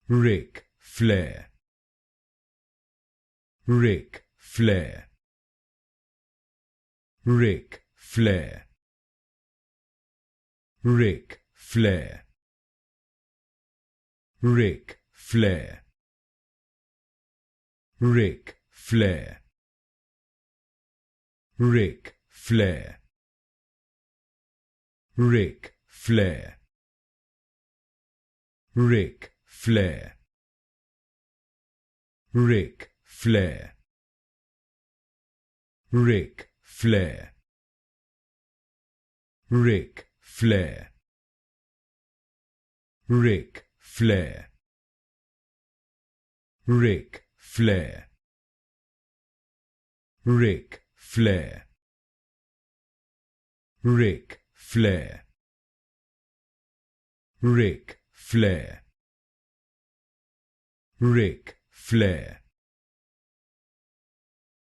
Ric Flair, Ric Flair, Ric Flair, Ric Flair, Ric Flair, Ric Flair, Ric Flair, Ric Flair, Ric Flair, Ric Flair, Ric Flair, Ric Flair, Ric Flair, Ric Flair, Ric Flair, Ric Flair, Ric Flair, Ric Flair,